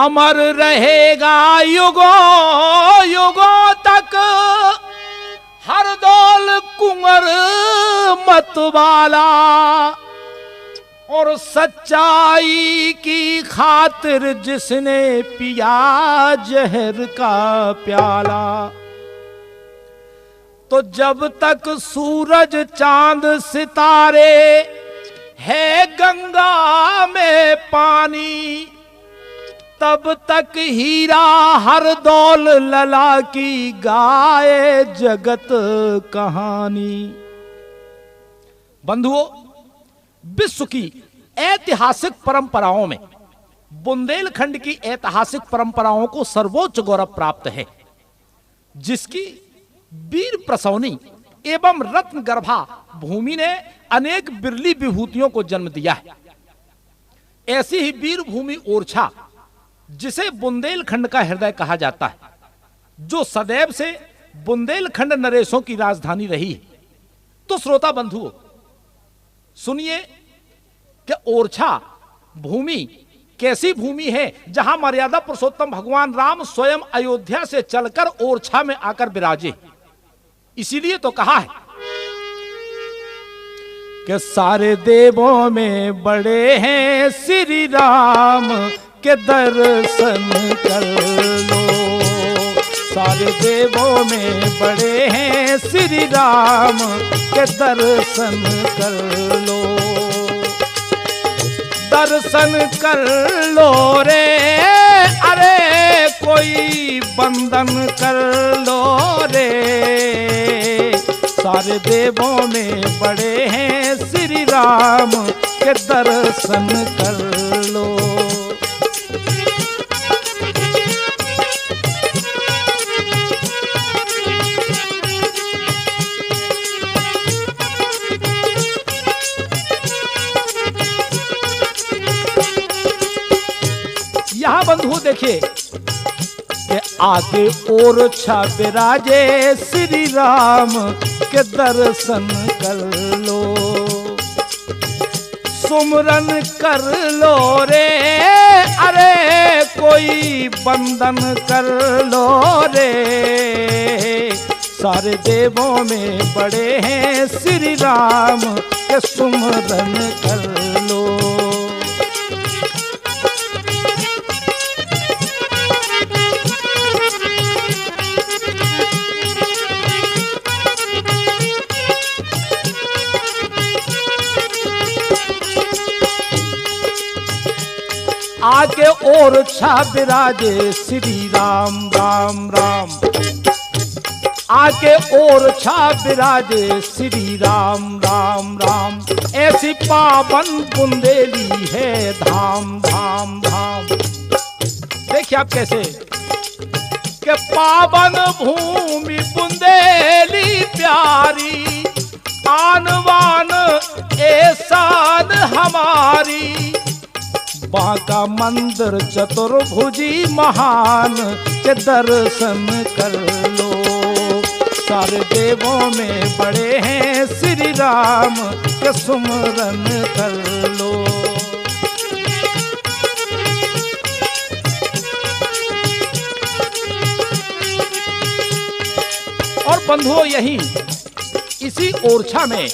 अमर रहेगा युगों युगों तक हरदौल कुंवर मतवाला, और सच्चाई की खातिर जिसने पिया जहर का प्याला। तो जब तक सूरज चांद सितारे है गंगा में पानी, तब तक हीरा हर दौल लला की गाए जगत कहानी। बंधुओं, विश्व की ऐतिहासिक परंपराओं में बुंदेलखंड की ऐतिहासिक परंपराओं को सर्वोच्च गौरव प्राप्त है, जिसकी वीर प्रसौनी एवं रत्न गर्भा भूमि ने अनेक बिरली विभूतियों को जन्म दिया है। ऐसी ही वीर भूमि ओरछा, जिसे बुंदेलखंड का हृदय कहा जाता है, जो सदैव से बुंदेलखंड नरेशों की राजधानी रही है। तो श्रोता बंधुओं, सुनिए कि ओरछा भूमि कैसी भूमि है, जहां मर्यादा पुरुषोत्तम भगवान राम स्वयं अयोध्या से चलकर ओरछा में आकर विराजे। इसीलिए तो कहा है कि सारे देवों में बड़े हैं श्री राम के दर्शन कर लो। सारे देवों में बड़े हैं श्री राम के दर्शन कर लो। दर्शन कर लो रे, अरे कोई बंदन कर लो रे। सारे देवों में बड़े हैं श्री राम के दर्शन कर लो। यहां बंधु देखिए कि आगे ओरछा विराजे श्री राम के दर्शन कर लो। सुमरन कर लो रे, अरे कोई बंदन कर लो रे। सारे देवों में बड़े हैं श्री राम के सुमरन कर लो। आगे ओरछा विराजे श्री राम राम राम। आगे ओरछा विराजे श्री राम राम राम। ऐसी पावन बुंदेली है धाम धाम धाम। देखिए आप कैसे कि पावन भूमि बुंदेली प्यारी, आन बान एसान हमारी। बांका मंदिर चतुर्भुजी महान के दर्शन कर लो। सारे देवों में बड़े हैं श्री राम के सुमरन कर लो। और बंधुओं, यही इसी ओरछा में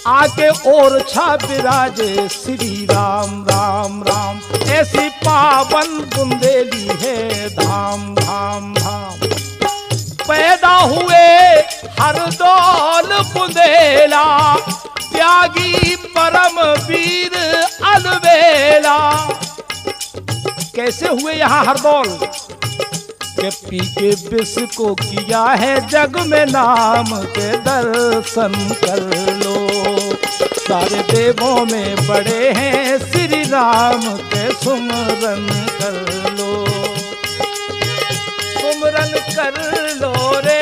आके ओरछा विराजे श्री राम राम राम। ऐसी पावन बुंदेली है धाम धाम धाम। पैदा हुए हर दौल बुंदेला, त्यागी परम वीर अलबेला। कैसे हुए यहाँ हरदौल के पी के विष को किया है जग में नाम के दर्शन कर लो। सारे देवों में बड़े हैं श्री राम के सुमरन कर लो। सुमरन कर लो रे,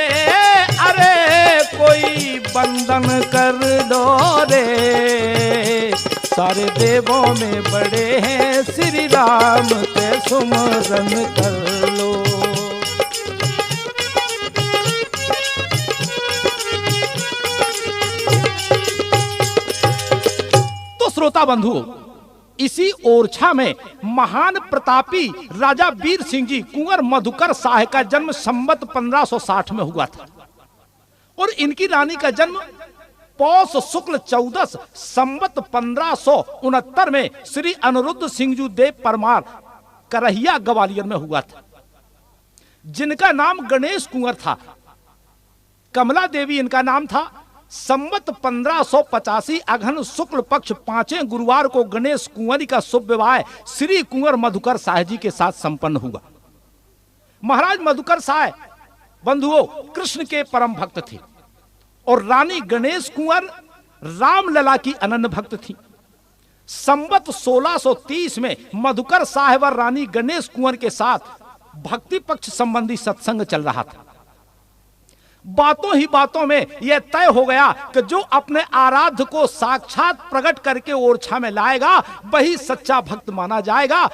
अरे कोई बंदन कर लो रे। सारे देवों में बड़े हैं श्री राम के सुमरन कर लो। तो श्रोता बंधु, इसी ओरछा में महान प्रतापी राजा वीर सिंह जी कुंवर मधुकर शाह का जन्म संवत 1560 में हुआ था और इनकी रानी का जन्म पौष शुक्ल 14 संवत 1569 में श्री अनिरुद्ध सिंह देव परमार करहिया ग्वालियर में हुआ था, जिनका नाम गणेश कुंवर था। कमला देवी इनका नाम था। संवत 1585 अघन शुक्ल पक्ष 5वें गुरुवार को गणेश कुंवरी का शुभ विवाह श्री कुंवर मधुकर शाह जी के साथ संपन्न हुआ। महाराज मधुकर शाह बंधुओं कृष्ण के परम भक्त थे और रानी गणेश कुंवर रामलला की अनन्य भक्त थी। संवत 1630 में मधुकर शाह व रानी गणेश कुंवर के साथ भक्ति पक्ष संबंधी सत्संग चल रहा था। बातों ही बातों में यह तय हो गया कि जो अपने आराध्य को साक्षात प्रकट करके ओरछा में लाएगा वही सच्चा भक्त माना जाएगा।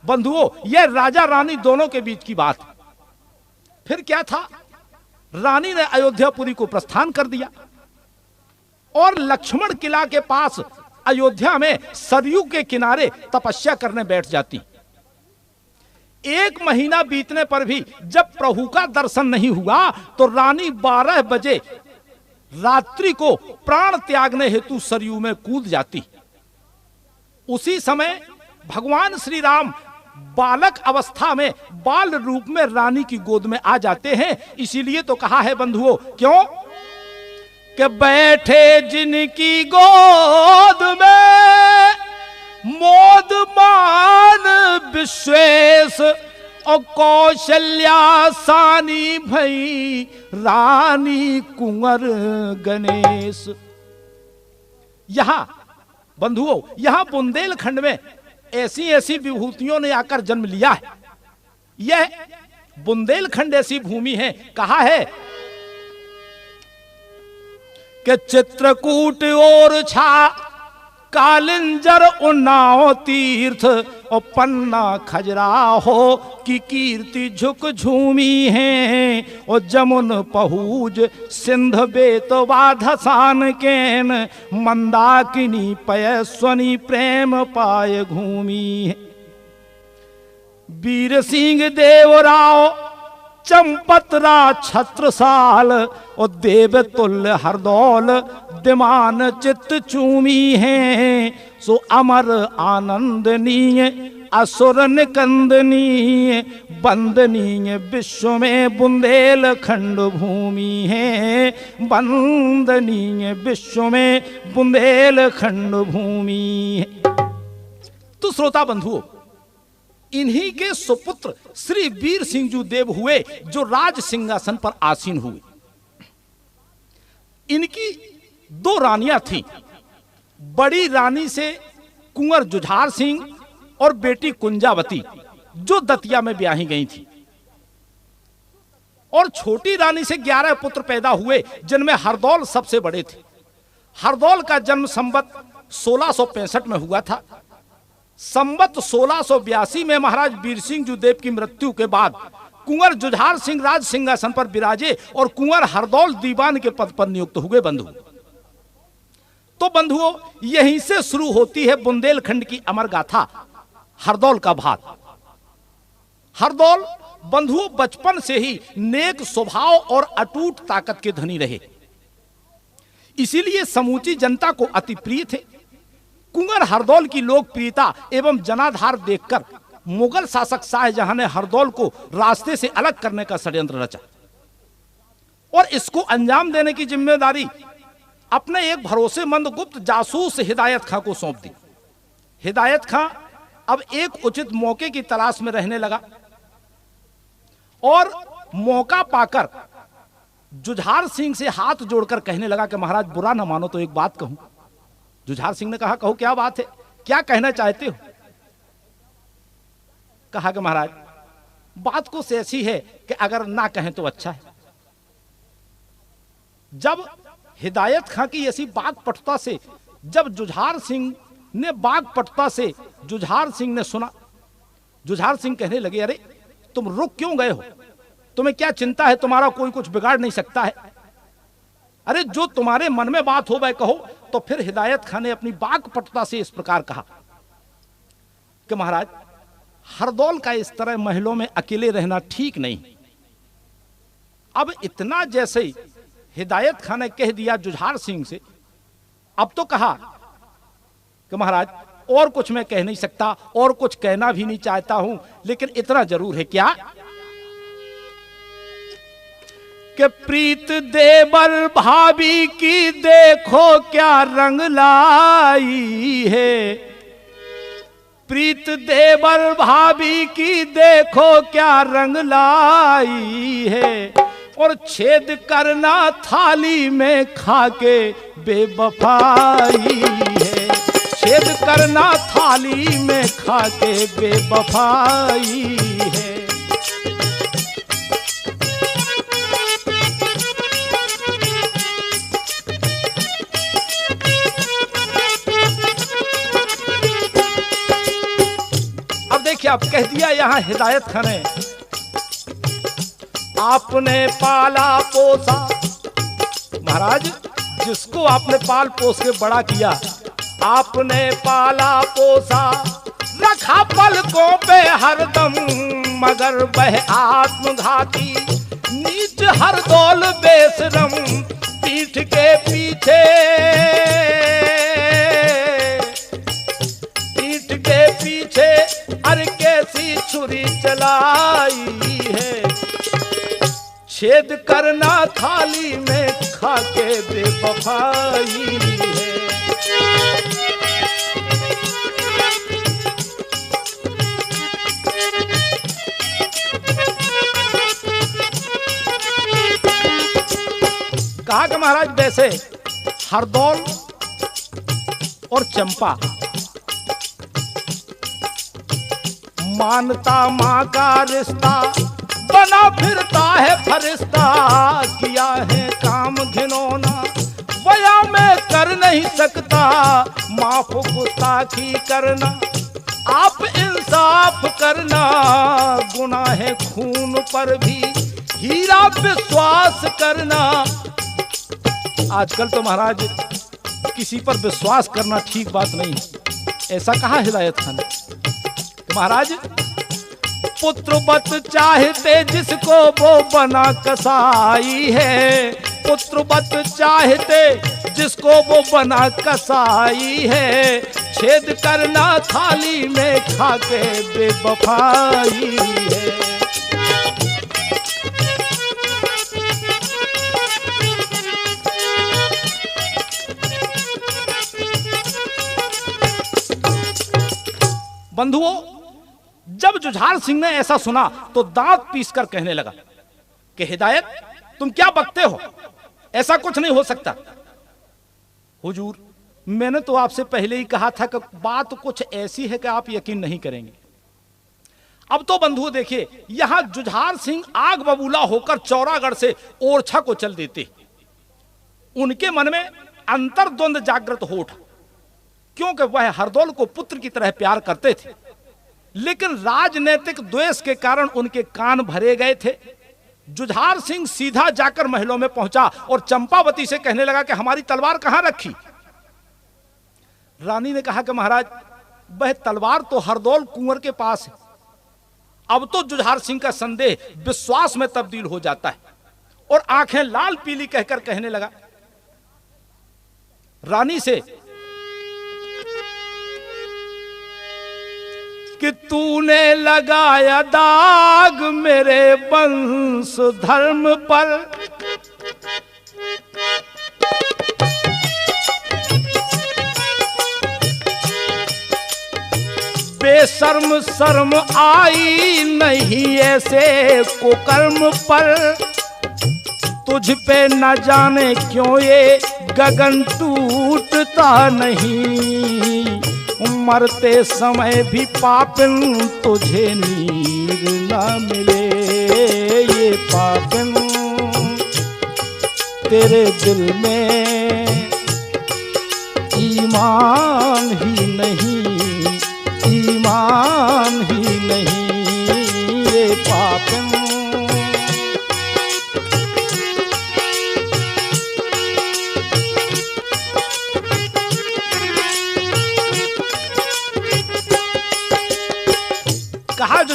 बंधुओं यह राजा रानी दोनों के बीच की बात। फिर क्या था, रानी ने अयोध्यापुरी को प्रस्थान कर दिया और लक्ष्मण किला के पास अयोध्या में सरयू के किनारे तपस्या करने बैठ जाती। 1 महीना बीतने पर भी जब प्रभु का दर्शन नहीं हुआ तो रानी 12 बजे रात्रि को प्राण त्यागने हेतु सरयू में कूद जाती। उसी समय भगवान श्री राम बालक अवस्था में बाल रूप में रानी की गोद में आ जाते हैं। इसीलिए तो कहा है बंधुओं, क्यों कि बैठे जिनकी गोद में मोद मान विश्वेश और कौशल्या सानी भई रानी कुंवर गणेश। यहां बंधुओं यहां बुंदेलखंड में ऐसी ऐसी विभूतियों ने आकर जन्म लिया है। यह बुंदेलखंड ऐसी भूमि है, कहा है कि चित्रकूट और छा कालिंजर उन्नाव तीर्थ और पन्ना खजुराहो की कीर्ति झुक झूमी है और जमुन पहुज सिंध बेतवा धसान केन मंदाकिनी पयस्वनी प्रेम पाए घूमी है। वीर सिंह देवराव चंपतरा छत्रसाल और देवतुल्य हरदौल दिमान चित्त चूमी है सो अमर आनंदनीय असुर निकंदनीय बंदनीय विश्व में बुंदेलखंड भूमि है बंदनीय विश्व में बुंदेलखंड भूमि है। तो श्रोता बंधुओं इन्हीं के सुपुत्र श्री वीर सिंह देव हुए जो राज सिंहासन पर आसीन हुए। इनकी 2 रानियां थीं। बड़ी रानी से कुंवर जुझार सिंह और बेटी कुंजावती जो दतिया में ब्याही गई थी और छोटी रानी से 11 पुत्र पैदा हुए जिनमें हरदौल सबसे बड़े थे। हरदौल का जन्म संवत 1665 में हुआ था। संवत 1682 में महाराज वीर सिंह देव की मृत्यु के बाद कुंवर जुझार सिंह राज सिंहासन पर विराजे और कुंवर हरदौल दीवान के पद पर नियुक्त हुए। बंधु तो बंधुओं यहीं से शुरू होती है बुंदेलखंड की अमर गाथा हरदौल का भाग। हरदौल बंधुओं बचपन से ही नेक स्वभाव और अटूट ताकत के धनी रहे, इसीलिए समूची जनता को अति प्रिय थे। कुंवर हरदौल की लोकप्रियता एवं जनाधार देखकर मुगल शासक शाहजहां ने हरदौल को रास्ते से अलग करने का षड्यंत्र रचा और इसको अंजाम देने की जिम्मेदारी अपने एक भरोसेमंद गुप्त जासूस हिदायत खां को सौंप दी। हिदायत खां अब एक उचित मौके की तलाश में रहने लगा और मौका पाकर जुझार सिंह से हाथ जोड़कर कहने लगा कि महाराज बुरा ना मानो तो एक बात कहूं। जुझार सिंह ने कहा, कहो क्या बात है, क्या कहना चाहते हो? कहा कि महाराज बात कुछ ऐसी है कि अगर ना कहें तो अच्छा है। जब हिदायत खां की ऐसी बात पटुता से जब जुझार सिंह ने बाग पटुता से जुझार सिंह ने सुना, जुझार सिंह कहने लगे, अरे तुम रुक क्यों गए हो? तुम्हें क्या चिंता है? तुम्हारा कोई कुछ बिगाड़ नहीं सकता है। अरे जो तुम्हारे मन में बात हो वह कहो। तो फिर हिदायत खां ने अपनी बाग पटुता से इस प्रकार कहा कि महाराज हरदौल का इस तरह महलों में अकेले रहना ठीक नहीं। अब इतना जैसे हिदायत खान ने कह दिया जुझार सिंह से, अब तो कहा कि महाराज और कुछ मैं कह नहीं सकता और कुछ कहना भी नहीं चाहता हूं, लेकिन इतना जरूर है क्या कि प्रीत देवर भाभी की देखो क्या रंग लाई है, प्रीत देवर भाभी की देखो क्या रंग लाई है, और छेद करना थाली में खाके बेवफाई है, छेद करना थाली में खाके बेवफाई है। अब देखिए, आप कह दिया यहां हिदायत खान ने, आपने पाला पोसा, महाराज जिसको आपने पाल पोस के बड़ा किया, आपने पाला पोसा, रखा पलकों पे हरदम, मगर वह आत्मघाती, नीच हरदौल बेशरम, पीठ के पीछे, पीठ के पीछे अरे कैसी छुरी चलाई है, छेद करना थाली में खाके बेवफाई है। कहा कि महाराज वैसे हरदौल और चंपा मानता माँ का रिश्ता, बना फिरता है फरिश्ता, किया है काम घिनौना, वया मैं कर नहीं सकता, माफ गुस्ताखी करना, आप इंसाफ करना, गुनाह है खून पर भी हीरा विश्वास करना। आजकल तो महाराज किसी पर विश्वास करना ठीक बात नहीं, ऐसा कहा हिदायत खान महाराज। पुत्र बत चाहते जिसको वो बना कसाई है, पुत्र बत चाहते जिसको वो बना कसाई है, छेद करना थाली में खाके बेवफाई है। बंधुओं, जब जुझार सिंह ने ऐसा सुना तो दांत पीसकर कहने लगा कि हिदायत तुम क्या बकते हो, ऐसा कुछ नहीं हो सकता। हुजूर, मैंने तो आपसे पहले ही कहा था कि बात कुछ ऐसी है कि आप यकीन नहीं करेंगे। अब तो बंधुओं देखिए, यहां जुझार सिंह आग बबूला होकर चौरागढ़ से ओरछा को चल देते। उनके मन में अंतर्द्वंद जागृत हो उठा, क्योंकि वह हरदौल को पुत्र की तरह प्यार करते थे, लेकिन राजनीतिक द्वेष के कारण उनके कान भरे गए थे। जुझार सिंह सीधा जाकर महलों में पहुंचा और चंपावती से कहने लगा कि हमारी तलवार कहां रखी। रानी ने कहा कि महाराज वह तलवार तो हरदौल कुंवर के पास है। अब तो जुझार सिंह का संदेह विश्वास में तब्दील हो जाता है और आंखें लाल पीली कहकर कहने लगा रानी से कि तूने लगाया दाग मेरे वंश धर्म पर, बेशर्म शर्म आई नहीं ऐसे कुकर्म पर, तुझ पे न जाने क्यों ये गगन टूटता नहीं, मरते समय भी पापिन तुझे नीर ना मिले, ये पापिन तेरे दिल में ईमान ही नहीं, ईमान ही नहीं, ये पापिन।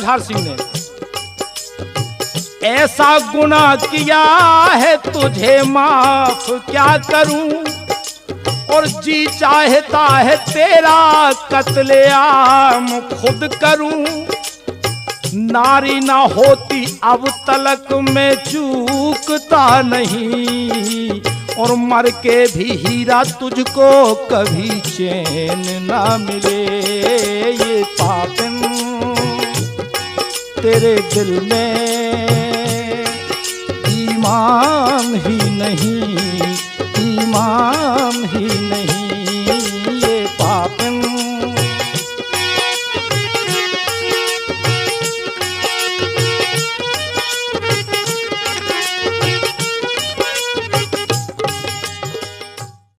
मझधार सिंह ने, ऐसा गुनाह किया है तुझे माफ क्या करूं, और जी चाहता है तेरा कत्लेआम खुद करूं। नारी ना होती अब तलक मैं चूकता नहीं, और मर के भी हीरा तुझको कभी चैन ना मिले। ये पापिन तेरे दिल में ईमान ही नहीं, ईमान ही नहीं।